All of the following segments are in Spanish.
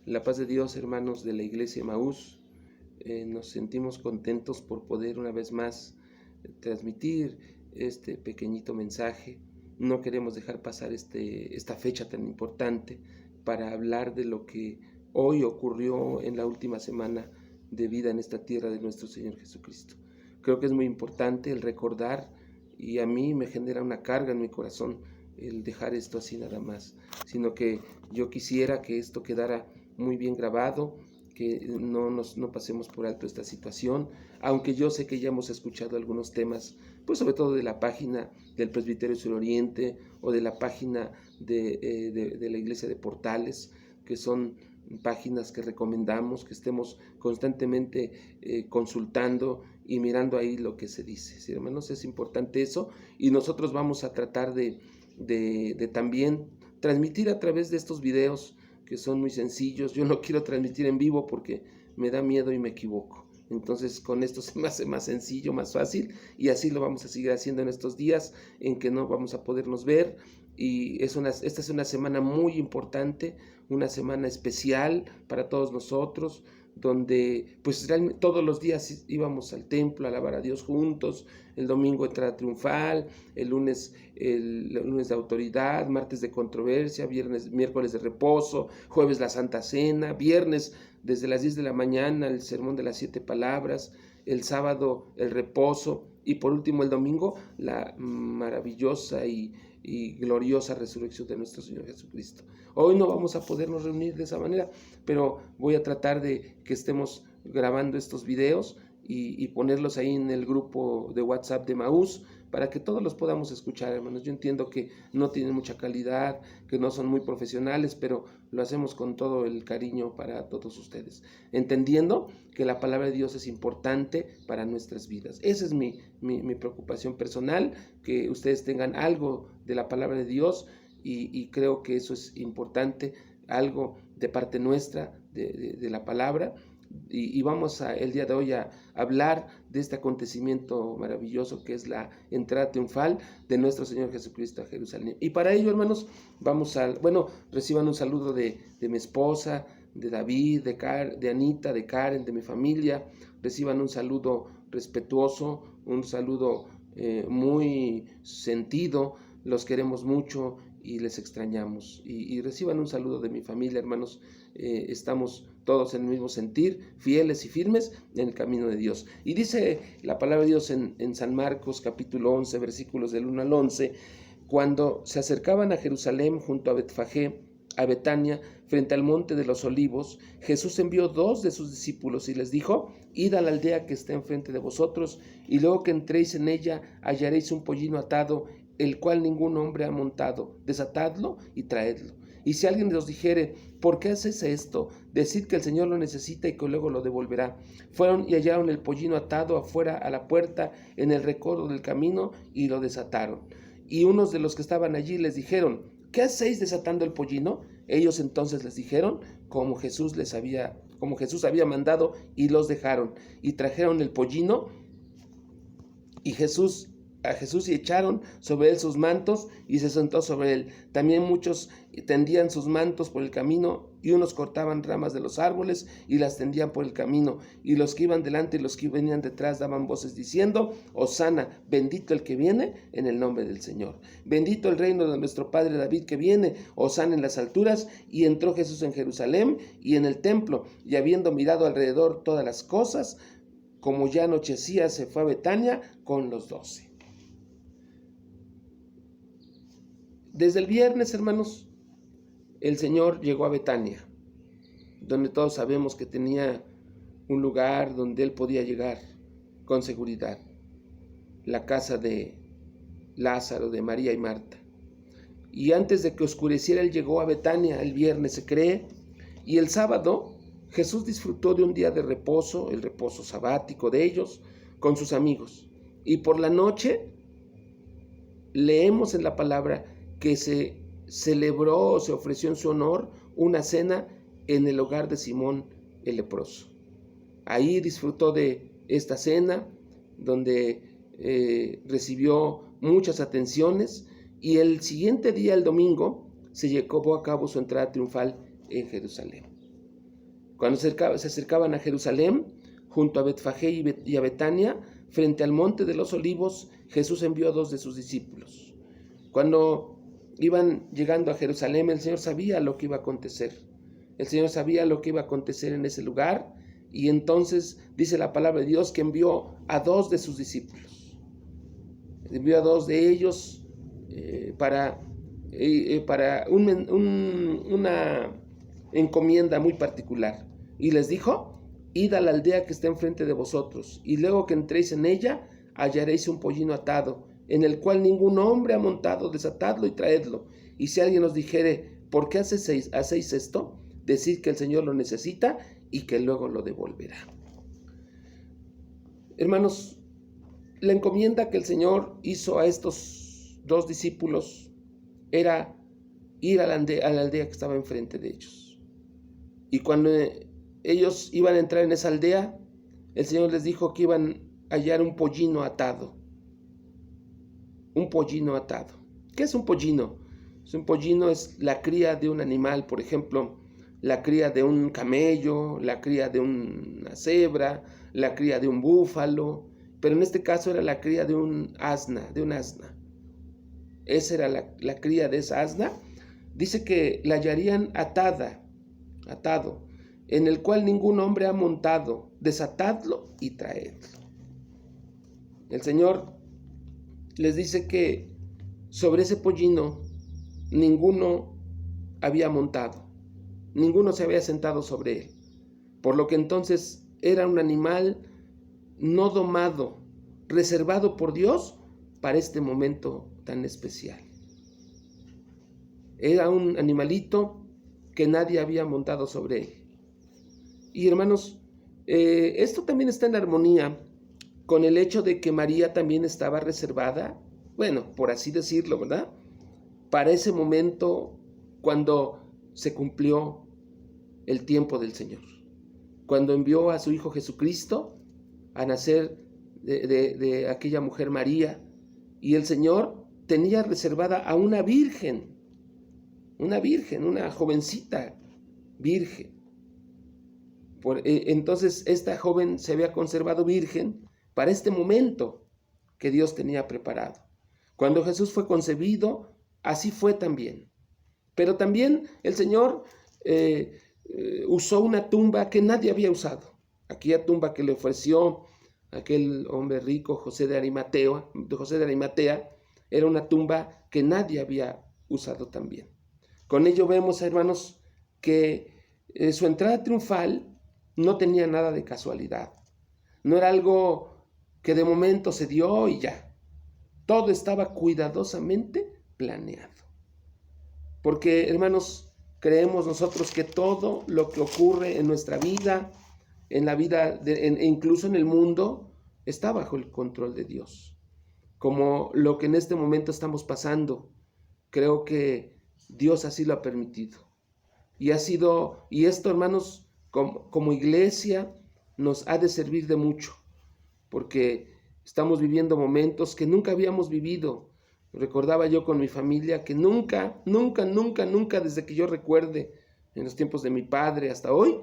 La paz de Dios, hermanos de la Iglesia Emaús. Nos sentimos contentos por poder una vez más transmitir este pequeñito mensaje. No queremos dejar pasar esta fecha tan importante para hablar de lo que hoy ocurrió en la última semana de vida en esta tierra de nuestro Señor Jesucristo. Creo que es muy importante el recordar, y a mí me genera una carga en mi corazón el dejar esto así nada más, sino que yo quisiera que esto quedara muy bien grabado, que no pasemos por alto esta situación, aunque yo sé que ya hemos escuchado algunos temas, pues sobre todo de la página del Presbiterio Suroriente o de la página de la Iglesia de Portales, que son páginas que recomendamos que estemos constantemente consultando y mirando ahí lo que se dice. ¿Sí, hermanos? Es importante eso, y nosotros vamos a tratar de también transmitir a través de estos videos que son muy sencillos. Yo no quiero transmitir en vivo porque me da miedo y me equivoco. Entonces con esto se me hace más sencillo, más fácil, y así lo vamos a seguir haciendo en estos días en que no vamos a podernos ver. Y esta es una semana muy importante, una semana especial para todos nosotros, donde pues realmente todos los días íbamos al templo a alabar a Dios juntos. El domingo entrada triunfal, el lunes de autoridad, martes de controversia, miércoles de reposo, jueves la Santa Cena, viernes desde las 10 de la mañana el sermón de las 7 palabras, el sábado el reposo, y por último el domingo la maravillosa y gloriosa resurrección de nuestro Señor Jesucristo. Hoy no vamos a podernos reunir de esa manera, pero voy a tratar de que estemos grabando estos videos y ponerlos ahí en el grupo de WhatsApp de Emaús para que todos los podamos escuchar, hermanos. Yo entiendo que no tienen mucha calidad, que no son muy profesionales, pero lo hacemos con todo el cariño para todos ustedes, entendiendo que la palabra de Dios es importante para nuestras vidas. Esa es mi preocupación personal, que ustedes tengan algo de la palabra de Dios, y creo que eso es importante, algo de parte nuestra de la palabra. Y vamos el día de hoy a hablar de este acontecimiento maravilloso que es la entrada triunfal de nuestro Señor Jesucristo a Jerusalén. Y para ello, hermanos, reciban un saludo de mi esposa, de David, de Anita, de Karen, de mi familia. Reciban un saludo respetuoso, un saludo muy sentido. Los queremos mucho y les extrañamos. Y reciban un saludo de mi familia, hermanos. Estamos todos en el mismo sentir, fieles y firmes en el camino de Dios. Y dice la palabra de Dios en San Marcos capítulo 11, versículos del 1 al 11, cuando se acercaban a Jerusalén junto a Betfagé, a Betania, frente al monte de los olivos, Jesús envió 2 de sus discípulos y les dijo: id a la aldea que está enfrente de vosotros, y luego que entréis en ella hallaréis un pollino atado, el cual ningún hombre ha montado. Desatadlo y traedlo. Y si alguien os dijere: ¿por qué haces esto?, decid que el Señor lo necesita y que luego lo devolverá. Fueron y hallaron el pollino atado afuera a la puerta en el recodo del camino y lo desataron. Y unos de los que estaban allí les dijeron: ¿qué hacéis desatando el pollino? Ellos entonces les dijeron como Jesús había mandado, y los dejaron. Y trajeron el pollino a Jesús y echaron sobre él sus mantos, y se sentó sobre él. También muchos tendían sus mantos por el camino, y unos cortaban ramas de los árboles y las tendían por el camino. Y los que iban delante y los que venían detrás daban voces diciendo: Hosana, bendito el que viene en el nombre del Señor. Bendito el reino de nuestro padre David que viene, Hosana en las alturas. Y entró Jesús en Jerusalén y en el templo, y habiendo mirado alrededor todas las cosas, como ya anochecía, se fue a Betania con los 12. Desde el viernes, hermanos, el Señor llegó a Betania, donde todos sabemos que tenía un lugar donde Él podía llegar con seguridad, la casa de Lázaro, de María y Marta. Y antes de que oscureciera, Él llegó a Betania el viernes, se cree, y el sábado Jesús disfrutó de un día de reposo, el reposo sabático de ellos, con sus amigos. Y por la noche leemos en la palabra que se celebró o se ofreció en su honor una cena en el hogar de Simón el leproso. Ahí disfrutó de esta cena, donde recibió muchas atenciones, y el siguiente día, el domingo, se llevó a cabo su entrada triunfal en Jerusalén. Cuando se acercaban a Jerusalén, junto a Betfagé y a Betania, frente al monte de los Olivos, Jesús envió a 2 de sus discípulos. Cuando iban llegando a Jerusalén, el Señor sabía lo que iba a acontecer. El Señor sabía lo que iba a acontecer en ese lugar, y entonces dice la palabra de Dios que envió a 2 de sus discípulos. Envió a 2 de ellos para una encomienda muy particular. Y les dijo: id a la aldea que está enfrente de vosotros, y luego que entréis en ella, hallaréis un pollino atado, en el cual ningún hombre ha montado, desatadlo y traedlo. Y si alguien os dijere: ¿por qué hacéis esto?, decid que el Señor lo necesita y que luego lo devolverá. Hermanos, la encomienda que el Señor hizo a estos 2 discípulos era ir a la aldea que estaba enfrente de ellos. Y cuando ellos iban a entrar en esa aldea, el Señor les dijo que iban a hallar un pollino atado. Un pollino atado. ¿Qué es un pollino? Un pollino es la cría de un animal, por ejemplo, la cría de un camello, la cría de una cebra, la cría de un búfalo, pero en este caso era la cría de un asna, Esa era la cría de esa asna. Dice que la hallarían atado, en el cual ningún hombre ha montado, desatadlo y traedlo. El Señor les dice que sobre ese pollino ninguno había montado, ninguno se había sentado sobre él, por lo que entonces era un animal no domado, reservado por Dios para este momento tan especial. Era un animalito que nadie había montado sobre él. Y hermanos, esto también está en armonía con el hecho de que María también estaba reservada, bueno, por así decirlo, ¿verdad?, para ese momento cuando se cumplió el tiempo del Señor, cuando envió a su Hijo Jesucristo a nacer de aquella mujer María, y el Señor tenía reservada a una virgen, una jovencita virgen. Entonces esta joven se había conservado virgen para este momento que Dios tenía preparado. Cuando Jesús fue concebido, así fue también. Pero también el Señor usó una tumba que nadie había usado. Aquella tumba que le ofreció aquel hombre rico, José de Arimatea, era una tumba que nadie había usado también. Con ello vemos, hermanos, que su entrada triunfal no tenía nada de casualidad. No era algo que de momento se dio y ya. Todo estaba cuidadosamente planeado. Porque, hermanos, creemos nosotros que todo lo que ocurre en nuestra vida, en la vida, incluso en el mundo, está bajo el control de Dios. Como lo que en este momento estamos pasando, creo que Dios así lo ha permitido. Y esto, hermanos, como iglesia, nos ha de servir de mucho, porque estamos viviendo momentos que nunca habíamos vivido. Recordaba yo con mi familia que nunca, desde que yo recuerde, en los tiempos de mi padre hasta hoy,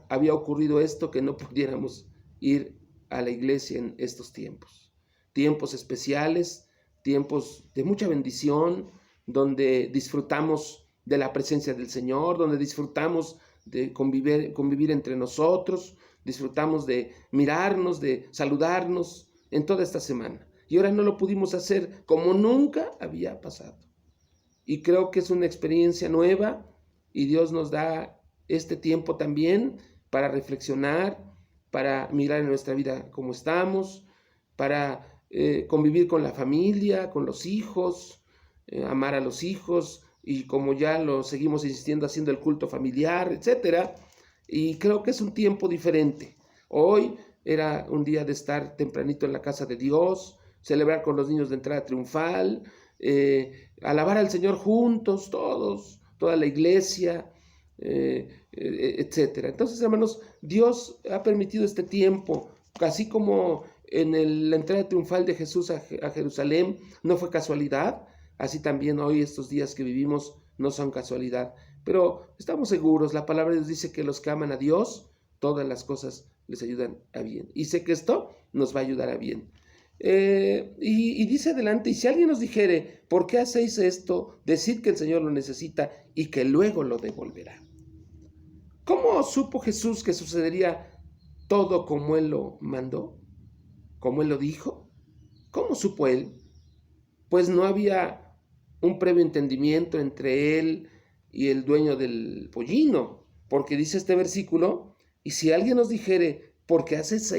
había ocurrido esto, que no pudiéramos ir a la iglesia en estos tiempos. Tiempos especiales, tiempos de mucha bendición, donde disfrutamos de la presencia del Señor, donde disfrutamos de convivir entre nosotros, disfrutamos de mirarnos, de saludarnos en toda esta semana. Y ahora no lo pudimos hacer como nunca había pasado. Y creo que es una experiencia nueva, y Dios nos da este tiempo también para reflexionar, para mirar en nuestra vida cómo estamos, para convivir con la familia, con los hijos, amar a los hijos, y como ya lo seguimos insistiendo, haciendo el culto familiar, etc. Y creo que es un tiempo diferente. Hoy era un día de estar tempranito en la casa de Dios, celebrar con los niños de entrada triunfal, alabar al Señor juntos, toda la iglesia, etc. Entonces, hermanos, Dios ha permitido este tiempo, así como en la entrada triunfal de Jesús a Jerusalén no fue casualidad, así también hoy estos días que vivimos no son casualidad, pero estamos seguros, la palabra de Dios dice que los que aman a Dios, todas las cosas les ayudan a bien. Y sé que esto nos va a ayudar a bien. Y dice adelante, y si alguien nos dijere, ¿por qué hacéis esto? Decid que el Señor lo necesita y que luego lo devolverá. ¿Cómo supo Jesús que sucedería todo como Él lo mandó? ¿Como Él lo dijo? ¿Cómo supo Él? Pues no había un previo entendimiento entre Él y el dueño del pollino, porque dice este versículo, y si alguien nos dijere, ¿por qué hacéis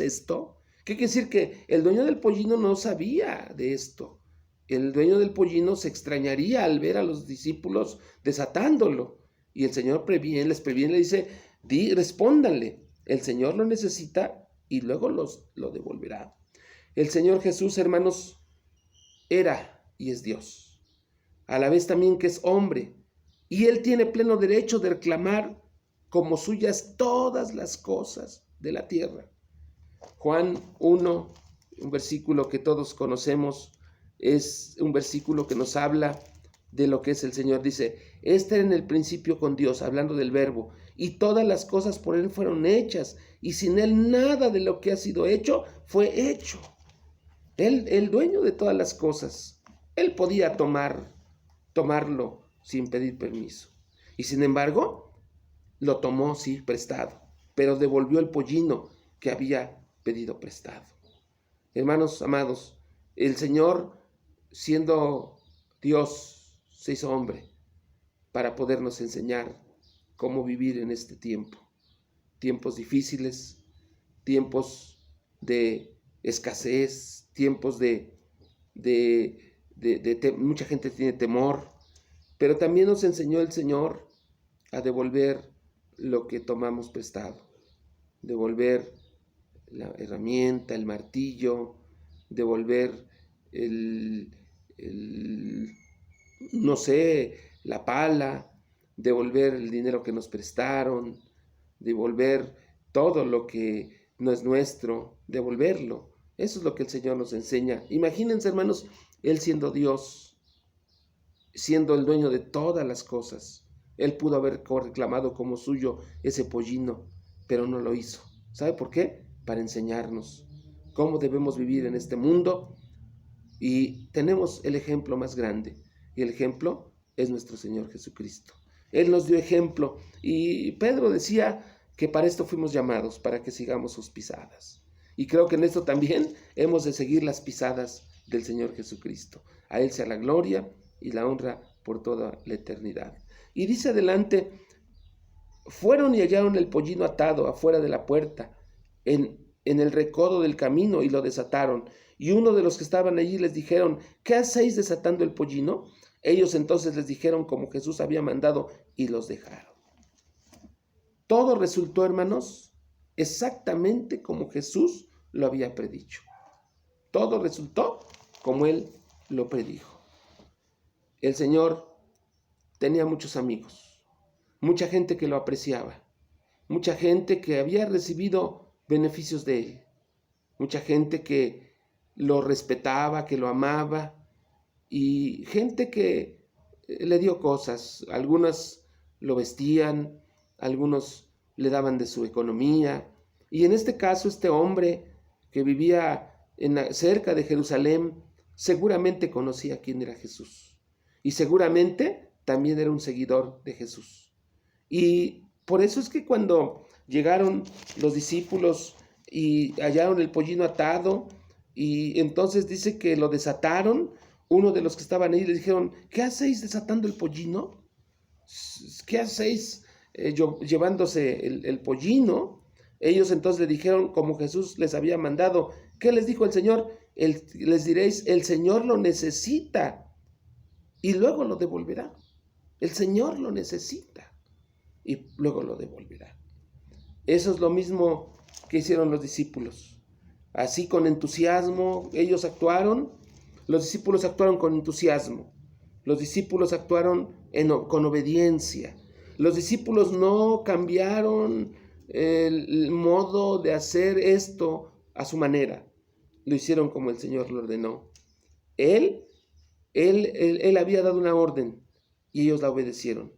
esto? ¿Qué quiere decir? Que el dueño del pollino no sabía de esto. El dueño del pollino se extrañaría al ver a los discípulos desatándolo. Y el Señor les previene, le dice, respóndanle, el Señor lo necesita y luego lo devolverá. El Señor Jesús, hermanos, era y es Dios, a la vez también que es hombre, y Él tiene pleno derecho de reclamar como suyas todas las cosas de la tierra. Juan 1, un versículo que todos conocemos, es un versículo que nos habla de lo que es el Señor. Dice, este era en el principio con Dios, hablando del verbo, y todas las cosas por Él fueron hechas, y sin Él nada de lo que ha sido hecho fue hecho. Él, el dueño de todas las cosas, Él podía tomarlo sin pedir permiso. Y sin embargo, lo tomó, sí, prestado, pero devolvió el pollino que había pedido prestado. Hermanos amados, el Señor, siendo Dios, se hizo hombre para podernos enseñar cómo vivir en este tiempo. Tiempos difíciles, tiempos de escasez, tiempos mucha gente tiene temor, pero también nos enseñó el Señor a devolver lo que tomamos prestado, devolver la herramienta, el martillo, devolver no sé, la pala, devolver el dinero que nos prestaron, devolver todo lo que no es nuestro, devolverlo. Eso es lo que el Señor nos enseña. Imagínense, hermanos, Él siendo Dios, siendo el dueño de todas las cosas. Él pudo haber reclamado como suyo ese pollino, pero no lo hizo. ¿Sabe por qué? Para enseñarnos cómo debemos vivir en este mundo. Y tenemos el ejemplo más grande, y el ejemplo es nuestro Señor Jesucristo. Él nos dio ejemplo, y Pedro decía que para esto fuimos llamados, para que sigamos sus pisadas. Y creo que en esto también hemos de seguir las pisadas del Señor Jesucristo. A Él sea la gloria y la honra por toda la eternidad. Y dice adelante, fueron y hallaron el pollino atado afuera de la puerta, en el recodo del camino, y lo desataron. Y uno de los que estaban allí les dijeron, ¿qué hacéis desatando el pollino? Ellos entonces les dijeron como Jesús había mandado, y los dejaron. Todo resultó, hermanos, exactamente como Jesús lo había predicho. Todo resultó como Él lo predijo. El Señor tenía muchos amigos, mucha gente que lo apreciaba, mucha gente que había recibido beneficios de Él, mucha gente que lo respetaba, que lo amaba, y gente que le dio cosas. Algunas lo vestían, algunos le daban de su economía, y en este caso este hombre que vivía cerca de Jerusalén seguramente conocía quién era Jesús, y seguramente también era un seguidor de Jesús. Y por eso es que cuando llegaron los discípulos y hallaron el pollino atado, y entonces dice que lo desataron, uno de los que estaban ahí les dijeron, ¿qué hacéis desatando el pollino? ¿Qué hacéis llevándose el pollino? Ellos entonces le dijeron, como Jesús les había mandado. ¿Qué les dijo el Señor? Les diréis, el Señor lo necesita y luego lo devolverá. El Señor lo necesita y luego lo devolverá. Eso es lo mismo que hicieron los discípulos. Así, con entusiasmo, ellos actuaron. Los discípulos actuaron con entusiasmo. Los discípulos actuaron con obediencia. Los discípulos no cambiaron el modo de hacer esto a su manera. Lo hicieron como el Señor lo ordenó. Él había dado una orden y ellos la obedecieron.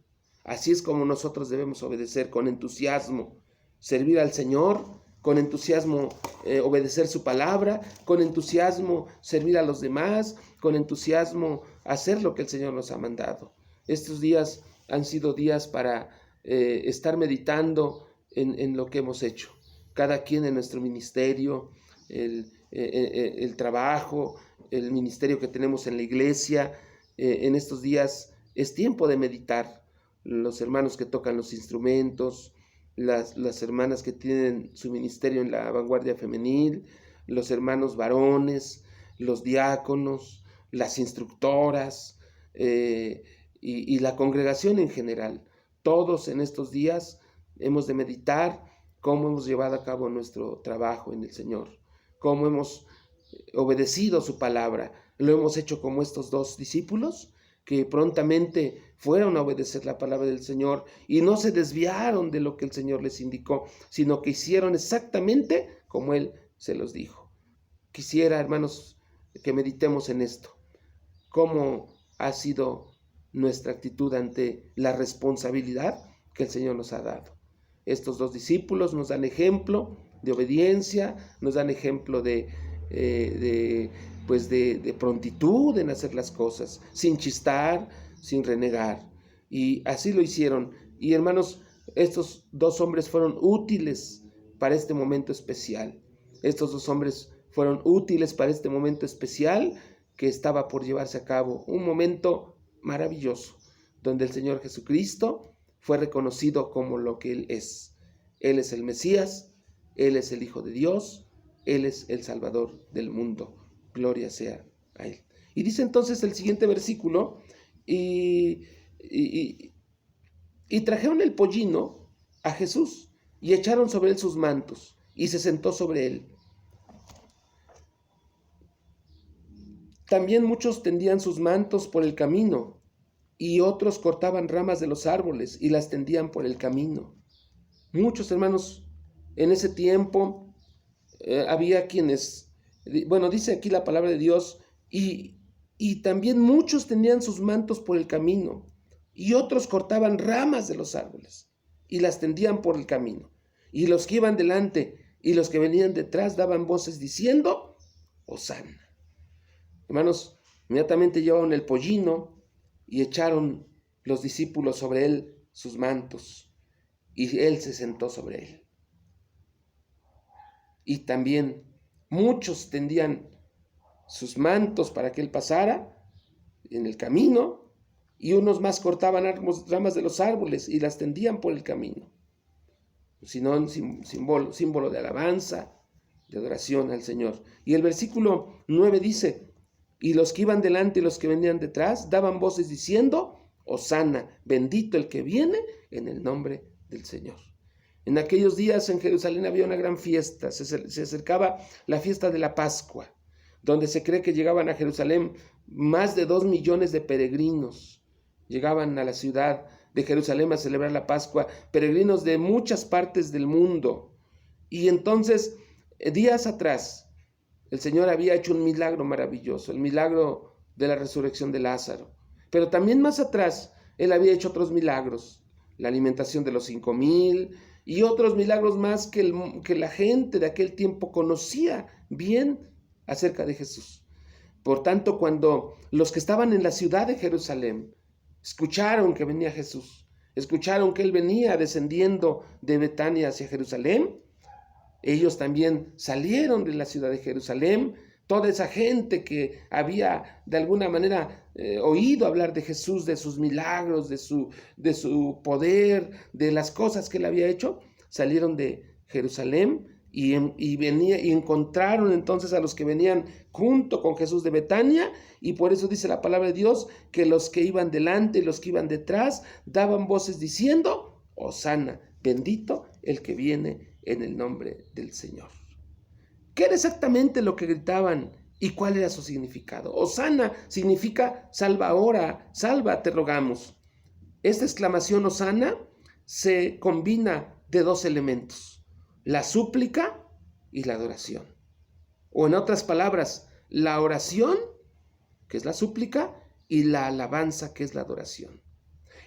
Así es como nosotros debemos obedecer, con entusiasmo, servir al Señor, con entusiasmo obedecer su palabra, con entusiasmo servir a los demás, con entusiasmo hacer lo que el Señor nos ha mandado. Estos días han sido días para estar meditando en lo que hemos hecho, cada quien en nuestro ministerio, el trabajo, el ministerio que tenemos en la iglesia. En estos días es tiempo de meditar. Los hermanos que tocan los instrumentos, las hermanas que tienen su ministerio en la vanguardia femenil, los hermanos varones, los diáconos, las instructoras y la congregación en general. Todos en estos días hemos de meditar cómo hemos llevado a cabo nuestro trabajo en el Señor, cómo hemos obedecido su palabra. Lo hemos hecho como estos dos discípulos que prontamente fueron a obedecer la palabra del Señor y no se desviaron de lo que el Señor les indicó, sino que hicieron exactamente como Él se los dijo. Quisiera, hermanos, que meditemos en esto. ¿Cómo ha sido nuestra actitud ante la responsabilidad que el Señor nos ha dado? Estos dos discípulos nos dan ejemplo de obediencia, nos dan ejemplo de prontitud en hacer las cosas, sin chistar, sin renegar. Y así lo hicieron. Y hermanos, estos dos hombres fueron útiles para este momento especial. Estos dos hombres fueron útiles para este momento especial que estaba por llevarse a cabo. Un momento maravilloso, donde el Señor Jesucristo fue reconocido como lo que Él es. Él es el Mesías, Él es el Hijo de Dios, Él es el Salvador del mundo. Gloria sea a Él. Y dice entonces el siguiente versículo, y trajeron el pollino a Jesús, y echaron sobre él sus mantos, y se sentó sobre él. También muchos tendían sus mantos por el camino, y otros cortaban ramas de los árboles, y las tendían por el camino. Muchos hermanos, en ese tiempo había quienes, dice aquí la palabra de Dios, y también muchos tenían sus mantos por el camino, y otros cortaban ramas de los árboles, y las tendían por el camino. Y los que iban delante y los que venían detrás daban voces diciendo, Hosana. Hermanos, inmediatamente llevaron el pollino y echaron los discípulos sobre él sus mantos, y él se sentó sobre él. Y también muchos tendían sus mantos para que él pasara en el camino, y unos más cortaban ramas de los árboles y las tendían por el camino. Sino un símbolo de alabanza, de adoración al Señor. Y el versículo 9 dice, y los que iban delante y los que venían detrás daban voces diciendo, Hosana, bendito el que viene en el nombre del Señor. En aquellos días en Jerusalén había una gran fiesta, se acercaba la fiesta de la Pascua, donde se cree que llegaban a Jerusalén más de 2 millones de peregrinos. Llegaban a la ciudad de Jerusalén a celebrar la Pascua, peregrinos de muchas partes del mundo. Y entonces, días atrás, el Señor había hecho un milagro maravilloso, el milagro de la resurrección de Lázaro. Pero también más atrás, Él había hecho otros milagros, la alimentación de los 5,000 y otros milagros más que la gente de aquel tiempo conocía bien acerca de Jesús. Por tanto, cuando los que estaban en la ciudad de Jerusalén escucharon que venía Jesús, escucharon que Él venía descendiendo de Betania hacia Jerusalén, ellos también salieron de la ciudad de Jerusalén. Toda esa gente que había de alguna manera oído hablar de Jesús, de sus milagros, de su poder, de las cosas que Él había hecho, salieron de Jerusalén y encontraron entonces a los que venían junto con Jesús de Betania, y por eso dice la palabra de Dios que los que iban delante y los que iban detrás daban voces diciendo, Hosana, bendito el que viene en el nombre del Señor. ¿Qué era exactamente lo que gritaban y cuál era su significado? Hosana significa salva ahora, salva, te rogamos. Esta exclamación Hosana se combina de 2 elementos, la súplica y la adoración. O en otras palabras, la oración, que es la súplica, y la alabanza, que es la adoración.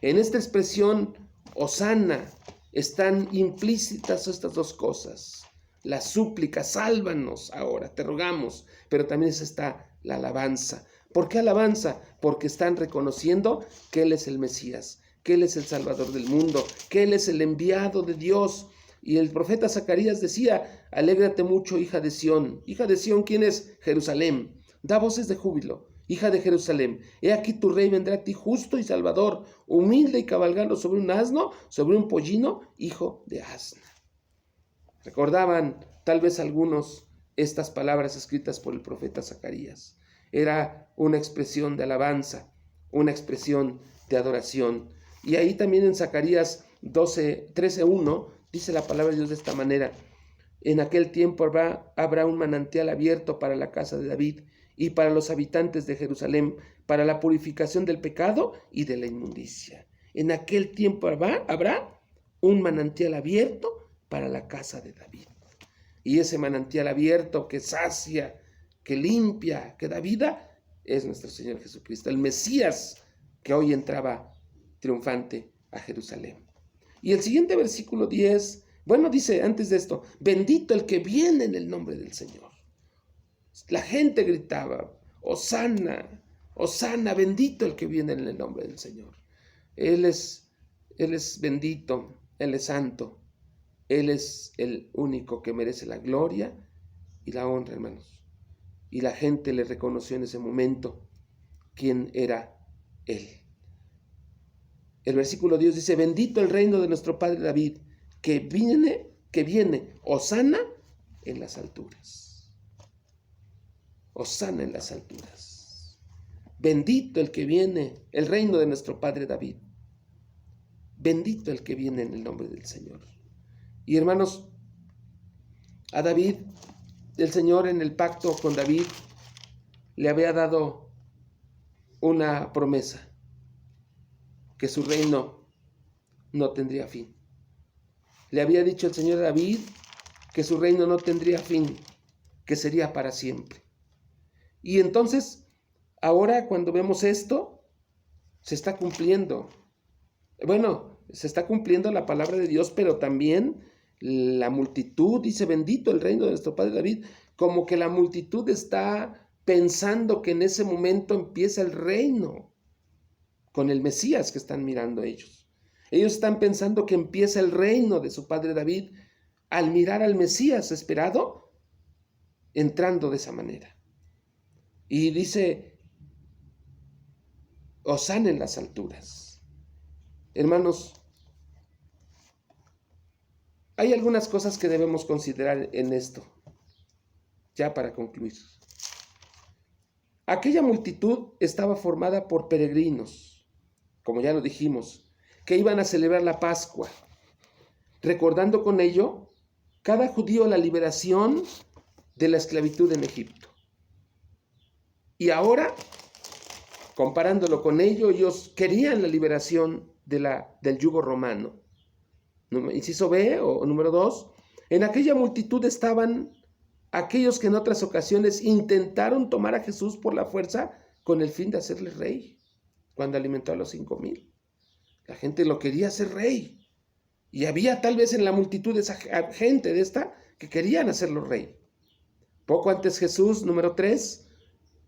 En esta expresión, Hosana, están implícitas estas dos cosas. La súplica, sálvanos ahora, te rogamos, pero también está la alabanza. ¿Por qué alabanza? Porque están reconociendo que Él es el Mesías, que Él es el Salvador del mundo, que Él es el enviado de Dios. Y el profeta Zacarías decía, alégrate mucho, hija de Sión. Hija de Sión, ¿quién es? Jerusalén. Da voces de júbilo, hija de Jerusalén. He aquí tu rey vendrá a ti justo y salvador, humilde y cabalgando sobre un asno, sobre un pollino, hijo de asna. Recordaban tal vez algunos estas palabras escritas por el profeta Zacarías. Era una expresión de alabanza, una expresión de adoración. Y ahí también en Zacarías 13:1 dice la palabra de Dios de esta manera: en aquel tiempo habrá un manantial abierto para la casa de David y para los habitantes de Jerusalén, para la purificación del pecado y de la inmundicia. En aquel tiempo habrá un manantial abierto para la casa de David. Y ese manantial abierto que sacia, que limpia, que da vida, es nuestro Señor Jesucristo, el Mesías que hoy entraba triunfante a Jerusalén. Y el siguiente versículo 10, dice antes de esto, bendito el que viene en el nombre del Señor. La gente gritaba, Hosana, Hosana, bendito el que viene en el nombre del Señor. Él es bendito, Él es santo, Él es el único que merece la gloria y la honra, hermanos. Y la gente le reconoció en ese momento quién era Él. El versículo 10 dice, bendito el reino de nuestro padre David, que viene, Hosana en las alturas. Hosana en las alturas. Bendito el que viene, el reino de nuestro padre David. Bendito el que viene en el nombre del Señor. Y hermanos, a David, el Señor en el pacto con David, le había dado una promesa, que su reino no tendría fin. Le había dicho el Señor a David que su reino no tendría fin, que sería para siempre. Y entonces, ahora cuando vemos esto, se está cumpliendo. Se está cumpliendo la palabra de Dios, pero también la multitud, dice, bendito el reino de nuestro padre David, como que la multitud está pensando que en ese momento empieza el reino, con el Mesías que están mirando ellos. Ellos están pensando que empieza el reino de su padre David al mirar al Mesías esperado, entrando de esa manera. Y dice, Hosana en las alturas. Hermanos, hay algunas cosas que debemos considerar en esto, ya para concluir. Aquella multitud estaba formada por peregrinos, como ya lo dijimos, que iban a celebrar la Pascua, recordando con ello cada judío la liberación de la esclavitud en Egipto. Y ahora, comparándolo con ello, ellos querían la liberación del yugo romano. Inciso B, o número 2, en aquella multitud estaban aquellos que en otras ocasiones intentaron tomar a Jesús por la fuerza con el fin de hacerle rey, cuando alimentó a los 5,000. La gente lo quería hacer rey. Y había tal vez en la multitud esa gente de esta que querían hacerlo rey. Poco antes Jesús, número 3,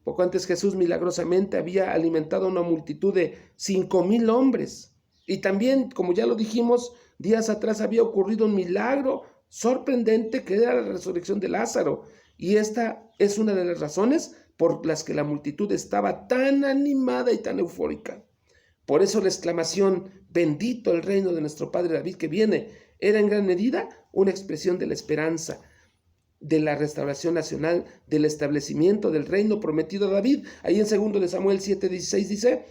poco antes Jesús milagrosamente había alimentado a una multitud de 5,000 hombres. Y también, como ya lo dijimos, días atrás había ocurrido un milagro sorprendente que era la resurrección de Lázaro. Y esta es una de las razones por las que la multitud estaba tan animada y tan eufórica. Por eso la exclamación, bendito el reino de nuestro padre David que viene, era en gran medida una expresión de la esperanza, de la restauración nacional, del establecimiento del reino prometido a David. Ahí en 2 de Samuel 7:16 dice,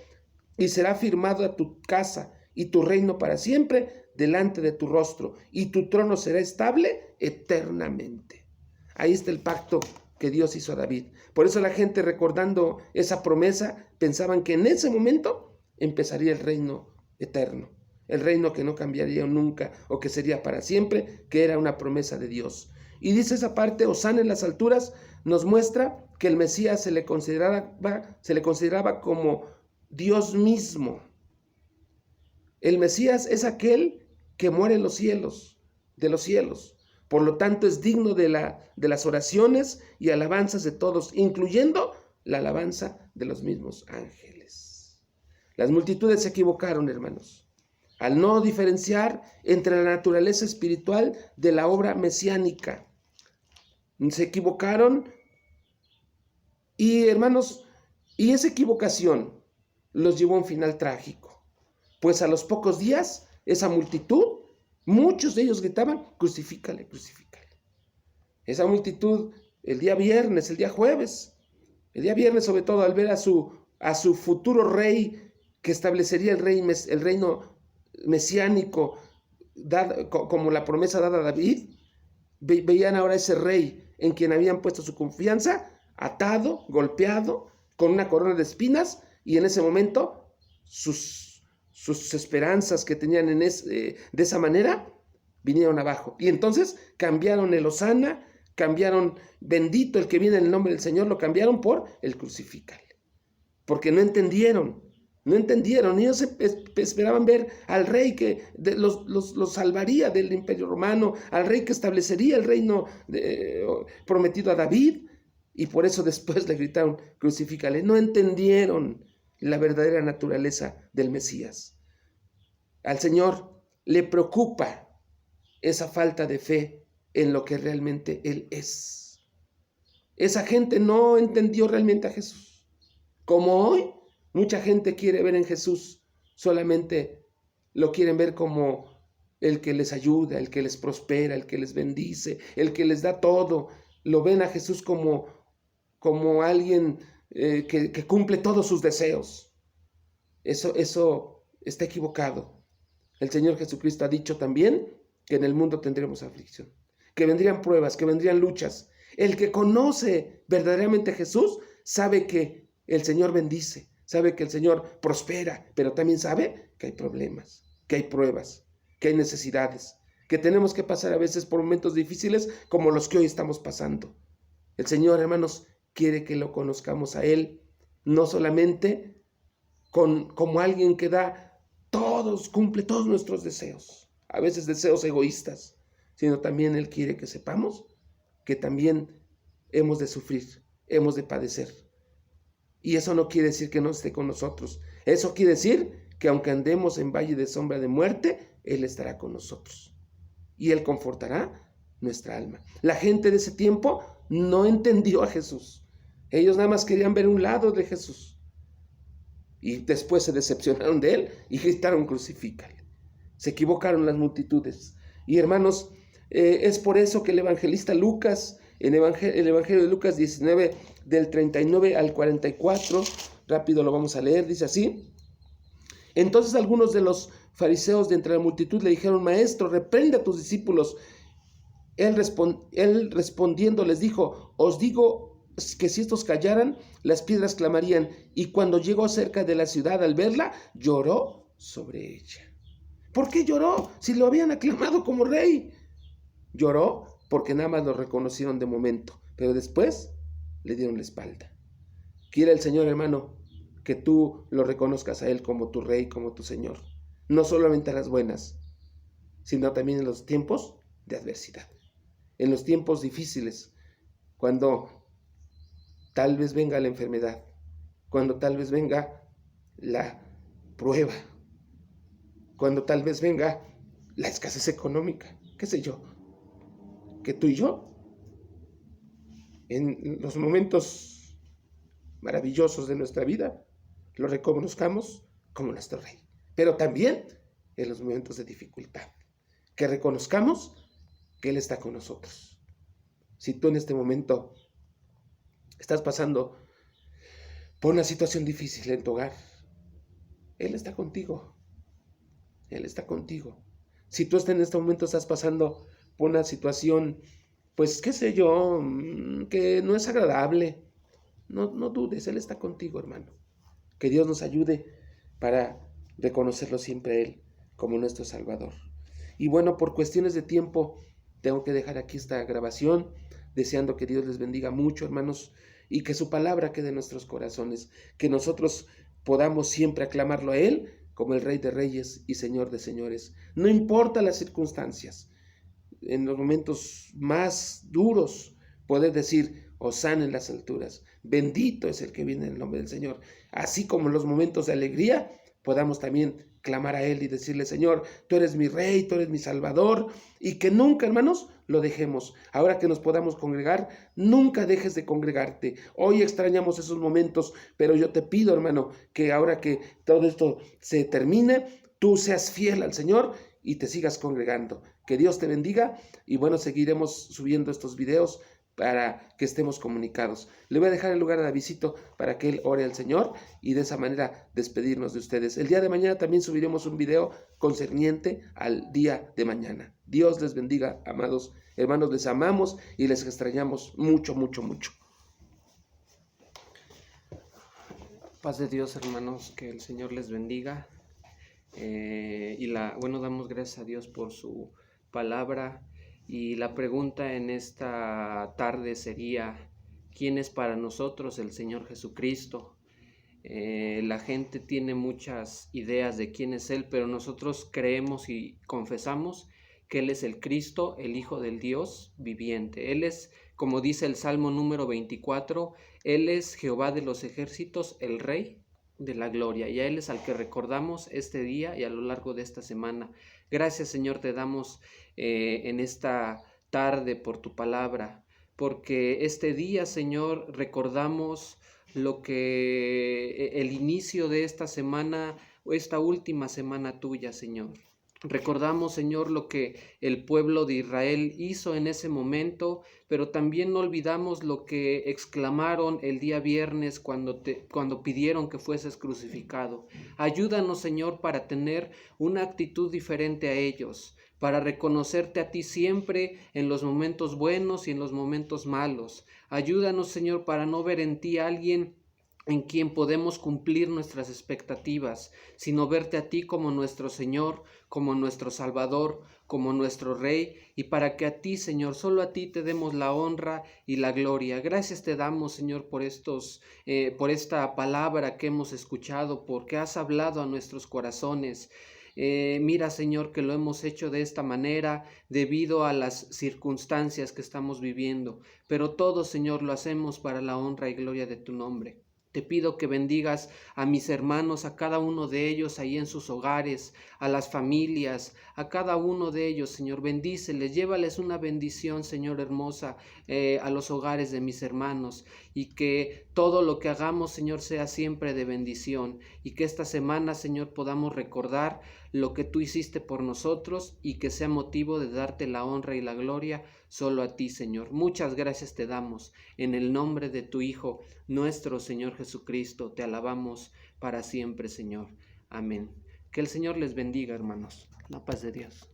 y será firmada tu casa y tu reino para siempre delante de tu rostro, y tu trono será estable eternamente. Ahí está el pacto que Dios hizo a David. Por eso la gente, recordando esa promesa, pensaban que en ese momento empezaría el reino eterno, el reino que no cambiaría nunca o que sería para siempre, que era una promesa de Dios. Y dice esa parte, Hosana en las alturas, nos muestra que el Mesías se le consideraba como Dios mismo. El Mesías es aquel que muere en los cielos, de los cielos. Por lo tanto, es digno de las oraciones y alabanzas de todos, incluyendo la alabanza de los mismos ángeles. Las multitudes se equivocaron, hermanos, al no diferenciar entre la naturaleza espiritual de la obra mesiánica. Se equivocaron y, hermanos, y esa equivocación los llevó a un final trágico. Pues a los pocos días, esa multitud, muchos de ellos gritaban: crucifícale, crucifícale. Esa multitud, el día viernes, el día jueves, el día viernes sobre todo, al ver a su futuro rey, que establecería el reino mesiánico, como la promesa dada a David, veían ahora ese rey en quien habían puesto su confianza, atado, golpeado, con una corona de espinas, y en ese momento sus esperanzas que tenían de esa manera vinieron abajo. Y entonces cambiaron el Hosana, cambiaron bendito el que viene en el nombre del Señor, lo cambiaron por el crucifícale. Porque no entendieron. Ellos esperaban ver al rey que los salvaría del imperio romano, al rey que establecería el reino prometido a David, y por eso después le gritaron: crucifícale. No entendieron la verdadera naturaleza del Mesías. Al Señor le preocupa esa falta de fe en lo que realmente Él es. Esa gente no entendió realmente a Jesús. Como hoy, mucha gente quiere ver en Jesús, solamente lo quieren ver como el que les ayuda, el que les prospera, el que les bendice, el que les da todo. Lo ven a Jesús como alguien que cumple todos sus deseos. Eso está equivocado. El Señor Jesucristo ha dicho también que en el mundo tendremos aflicción, que vendrían pruebas, que vendrían luchas. El que conoce verdaderamente a Jesús sabe que el Señor bendice, sabe que el Señor prospera, pero también sabe que hay problemas, que hay pruebas, que hay necesidades, que tenemos que pasar a veces por momentos difíciles como los que hoy estamos pasando. El Señor, hermanos, quiere que lo conozcamos a Él, no solamente como alguien que cumple todos nuestros deseos, a veces deseos egoístas, sino también Él quiere que sepamos que también hemos de sufrir, hemos de padecer. Y eso no quiere decir que no esté con nosotros. Eso quiere decir que aunque andemos en valle de sombra de muerte, Él estará con nosotros. Y Él confortará nuestra alma. La gente de ese tiempo no entendió a Jesús. Ellos nada más querían ver un lado de Jesús. Y después se decepcionaron de Él y gritaron: crucifícale. Se equivocaron las multitudes. Y hermanos, es por eso que el evangelista Lucas, en el Evangelio de Lucas 19, del 39 al 44, rápido lo vamos a leer, dice así: entonces algunos de los fariseos de entre la multitud le dijeron: Maestro, reprende a tus discípulos. Él respondiendo les dijo: os digo que si estos callaran, las piedras clamarían. Y cuando llegó cerca de la ciudad, al verla, lloró sobre ella. ¿Por qué lloró si lo habían aclamado como rey? Lloró porque nada más lo reconocieron de momento, pero después le dieron la espalda. Quiere el Señor, hermano, que tú lo reconozcas a Él como tu rey, como tu Señor. No solamente a las buenas, sino también en los tiempos de adversidad. En los tiempos difíciles, cuando tal vez venga la enfermedad, cuando tal vez venga la prueba, cuando tal vez venga la escasez económica, qué sé yo, que tú y yo, en los momentos maravillosos de nuestra vida, lo reconozcamos como nuestro rey, pero también en los momentos de dificultad, que reconozcamos que Él está con nosotros. Si tú en este momento estás pasando por una situación difícil en tu hogar, Él está contigo. Él está contigo. Si tú en este momento estás pasando por una situación, pues qué sé yo, que no es agradable, no dudes, Él está contigo, hermano. Que Dios nos ayude para reconocerlo siempre a Él como nuestro Salvador. Y bueno, por cuestiones de tiempo, tengo que dejar aquí esta grabación, deseando que Dios les bendiga mucho, hermanos, y que su palabra quede en nuestros corazones, que nosotros podamos siempre aclamarlo a Él como el Rey de Reyes y Señor de Señores. No importa las circunstancias, en los momentos más duros, poder decir, Hosana en las alturas, bendito es el que viene en el nombre del Señor. Así como en los momentos de alegría, podamos también clamar a Él y decirle, Señor, tú eres mi Rey, tú eres mi Salvador, y que nunca, hermanos, lo dejemos. Ahora que nos podamos congregar, nunca dejes de congregarte. Hoy extrañamos esos momentos, pero yo te pido, hermano, que ahora que todo esto se termine, tú seas fiel al Señor y te sigas congregando. Que Dios te bendiga y bueno, seguiremos subiendo estos videos para que estemos comunicados. Le voy a dejar el lugar a Davidcito para que él ore al Señor y de esa manera despedirnos de ustedes. El día de mañana también subiremos un video concerniente al día de mañana. Dios les bendiga, amados hermanos, les amamos y les extrañamos mucho, mucho, mucho. Paz de Dios, hermanos, que el Señor les bendiga. Damos gracias a Dios por su palabra. Y la pregunta en esta tarde sería, ¿quién es para nosotros el Señor Jesucristo? La gente tiene muchas ideas de quién es Él, pero nosotros creemos y confesamos que Él es el Cristo, el Hijo del Dios viviente. Él es, como dice el Salmo número 24, Él es Jehová de los ejércitos, el Rey de la gloria, y a Él es al que recordamos este día y a lo largo de esta semana. Gracias, Señor, te damos en esta tarde por tu palabra, porque este día, Señor, recordamos lo que el inicio de esta semana, esta última semana tuya, Señor. Recordamos, Señor, lo que el pueblo de Israel hizo en ese momento, pero también no olvidamos lo que exclamaron el día viernes cuando pidieron que fueses crucificado. Ayúdanos, Señor, para tener una actitud diferente a ellos, para reconocerte a ti siempre en los momentos buenos y en los momentos malos. Ayúdanos, Señor, para no ver en ti a alguien en quien podemos cumplir nuestras expectativas, sino verte a ti como nuestro Señor, como nuestro Salvador, como nuestro Rey, y para que a ti, Señor, solo a ti te demos la honra y la gloria. Gracias te damos, Señor, por esta palabra que hemos escuchado, porque has hablado a nuestros corazones. Mira, Señor, que lo hemos hecho de esta manera debido a las circunstancias que estamos viviendo, pero todo, Señor, lo hacemos para la honra y gloria de tu nombre. Te pido que bendigas a mis hermanos, a cada uno de ellos ahí en sus hogares, a las familias, a cada uno de ellos, Señor. Bendíceles, llévales una bendición, Señor hermosa, a los hogares de mis hermanos, y que todo lo que hagamos, Señor, sea siempre de bendición, y que esta semana, Señor, podamos recordar lo que tú hiciste por nosotros y que sea motivo de darte la honra y la gloria solo a ti, Señor. Muchas gracias te damos en el nombre de tu Hijo, nuestro Señor Jesucristo. Te alabamos para siempre, Señor. Amén. Que el Señor les bendiga, hermanos. La paz de Dios.